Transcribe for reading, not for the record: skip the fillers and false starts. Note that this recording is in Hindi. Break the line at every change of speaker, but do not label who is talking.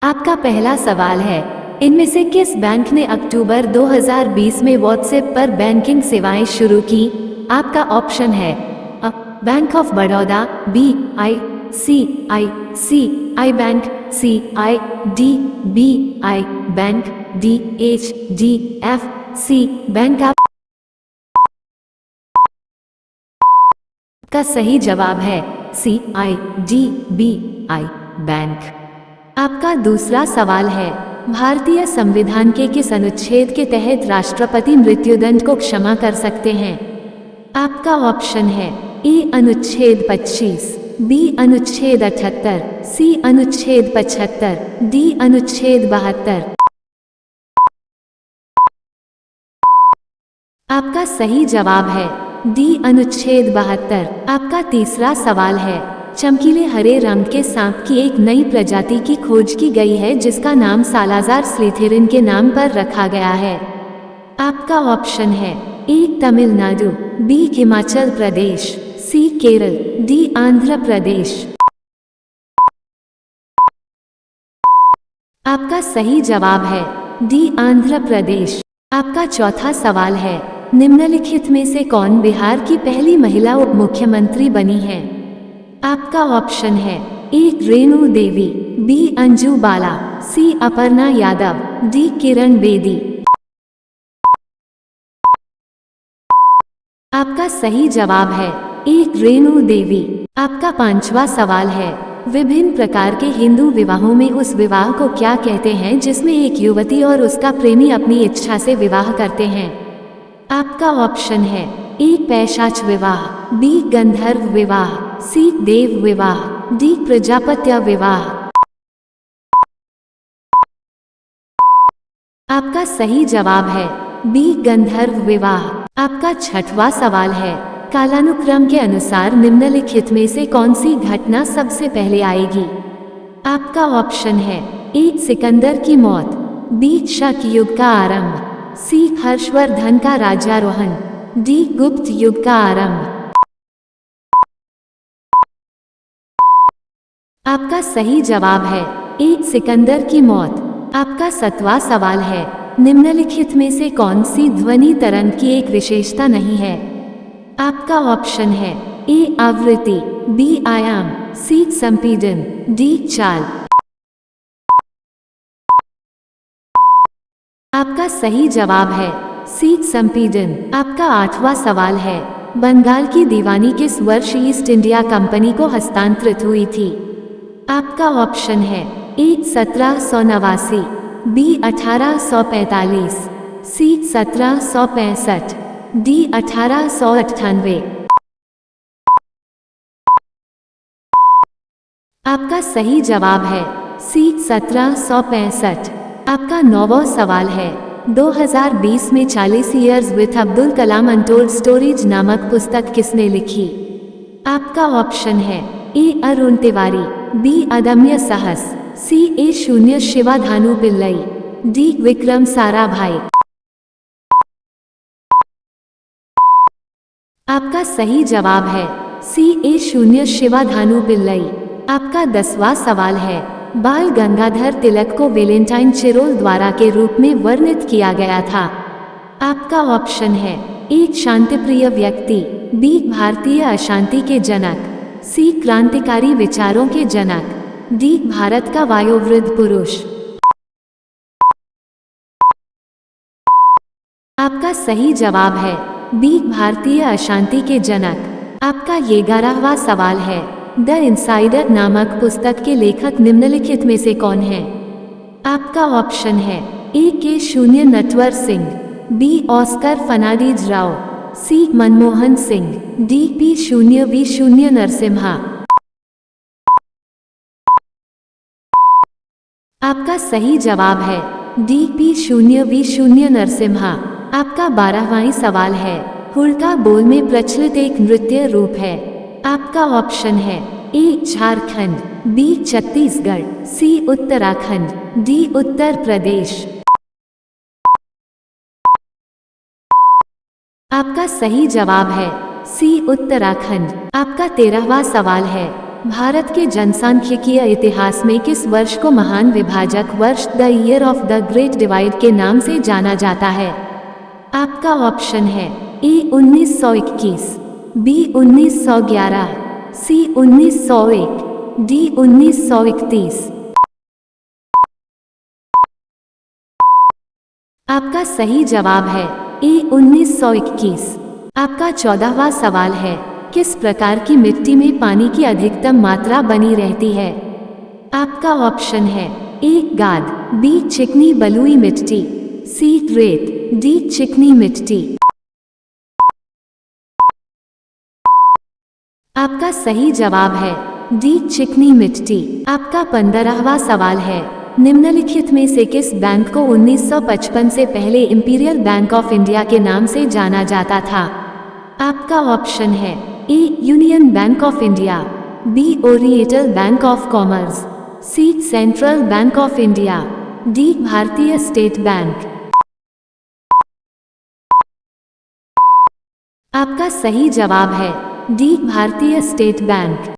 आपका पहला सवाल है, इनमें से किस बैंक ने अक्टूबर 2020 में व्हाट्सएप पर बैंकिंग सेवाएं शुरू की? आपका ऑप्शन है A. Bank of Baroda, B. I bank, C. B. I bank, D. C. Bank. आपका सही जवाब है सी. बी. I bank. आपका दूसरा सवाल है, भारतीय संविधान के किस अनुच्छेद के तहत राष्ट्रपति मृत्युदंड को क्षमा कर सकते हैं? आपका ऑप्शन है ए. अनुच्छेद 25, बी. अनुच्छेद 78, सी. अनुच्छेद 75, डी. अनुच्छेद 72। आपका सही जवाब है डी. अनुच्छेद 72। आपका तीसरा सवाल है, चमकीले हरे रंग के सांप की एक नई प्रजाति की खोज की गई है जिसका नाम सालाज़ार स्लिथेरिन के नाम पर रखा गया है। आपका ऑप्शन है ए. तमिलनाडु, बी. हिमाचल प्रदेश, सी. केरल, डी. आंध्र प्रदेश। आपका सही जवाब है डी. आंध्र प्रदेश। आपका चौथा सवाल है, निम्नलिखित में से कौन बिहार की पहली महिला उप मुख्यमंत्री बनी है? आपका ऑप्शन है ए. रेणु देवी, बी. अंजू बाला, सी. अपर्णा यादव, डी. किरण बेदी। आपका सही जवाब है ए. रेणु देवी। आपका पांचवा सवाल है, विभिन्न प्रकार के हिंदू विवाहों में उस विवाह को क्या कहते हैं जिसमें एक युवती और उसका प्रेमी अपनी इच्छा से विवाह करते हैं? आपका ऑप्शन है ए. पैशाच विवाह, बी. गंधर्व विवाह, सी. देव विवाह, डी. प्रजापत्य विवाह। आपका सही जवाब है बी. गंधर्व विवाह। आपका छठवां सवाल है, कालानुक्रम के अनुसार निम्नलिखित में से कौन सी घटना सबसे पहले आएगी? आपका ऑप्शन है ए. सिकंदर की मौत, बी. शक युग का आरंभ, सी. हर्षवर्धन का राज्यारोहण, डी. गुप्त युग का आरंभ। आपका सही जवाब है ए. सिकंदर की मौत। आपका सातवां सवाल है, निम्नलिखित में से कौन सी ध्वनि तरंग की एक विशेषता नहीं है? आपका ऑप्शन है ए. आवृत्ति, बी. आयाम, सी. संपीड़न, डी. चाल। आपका सही जवाब है सी. संपीड़न। आपका आठवां सवाल है, बंगाल की दीवानी किस वर्ष ईस्ट इंडिया कंपनी को हस्तांतरित हुई थी? आपका ऑप्शन है ए. 1789, बी. 1845, सी. 1765, डी. 1898। आपका सही जवाब है सी. 1765। आपका नौवां सवाल है, 2020 में 40 years with Abdul Kalam untold stories नामक पुस्तक किसने लिखी? आपका ऑप्शन है ए. अरुण तिवारी, बी. अदम्य साहस, सी. ए. शून्य शिवा धानु पिल्लई, डी. विक्रम साराभाई। आपका सही जवाब है सी. ए. शून्य शिवा धानु पिल्लई। आपका 10वां सवाल है, बाल गंगाधर तिलक को वेलेंटाइन चिरोल द्वारा के रूप में वर्णित किया गया था। आपका ऑप्शन है ए. शांतिप्रिय व्यक्ति, बी. भारतीय अशांति के जनक, सी. क्रांतिकारी विचारों के जनक, डी. भारत का वयोवृद्ध पुरुष। आपका सही जवाब है बी. भारतीय अशांति के जनक। आपका 11वां सवाल है, द इनसाइडर नामक पुस्तक के लेखक निम्नलिखित में से कौन है? आपका ऑप्शन है ए. के. शून्य नटवर सिंह, बी. ऑस्कर फर्नांडीज राव, सी. मनमोहन सिंह, डी. पी. शून्य वी. शून्य नरसिम्हा। आपका सही जवाब है डी. पी. शून्य वी. शून्य नरसिम्हा। आपका 12वां सवाल है, हुड़का बोल में प्रचलित एक नृत्य रूप है। आपका ऑप्शन है ए. झारखंड, बी. छत्तीसगढ़, सी. उत्तराखंड, डी. उत्तर प्रदेश। आपका सही जवाब है सी. उत्तराखंड। आपका 13वां सवाल है, भारत के जनसांख्यिकीय इतिहास में किस वर्ष को महान विभाजक वर्ष the year of the great divide के नाम से जाना जाता है? आपका ऑप्शन है ए 1921, बी 1911, सी 1901, डी 1931। आपका सही जवाब है ए 1921। आपका 14वां सवाल है, किस प्रकार की मिट्टी में पानी की अधिकतम मात्रा बनी रहती है? आपका ऑप्शन है ए गाद, बी चिकनी बलुई मिट्टी, सी रेत, डी चिकनी मिट्टी। आपका सही जवाब है डी चिकनी मिट्टी। आपका 15वां सवाल है, निम्नलिखित में से किस बैंक को 1955 से पहले इंपीरियल बैंक ऑफ इंडिया के नाम से जाना जाता था? आपका ऑप्शन है A Union Bank of India, B Oriental Bank of Commerce, C Central Bank of India, D Bharatiya State Bank. आपका सही जवाब है डी भारतीय स्टेट बैंक।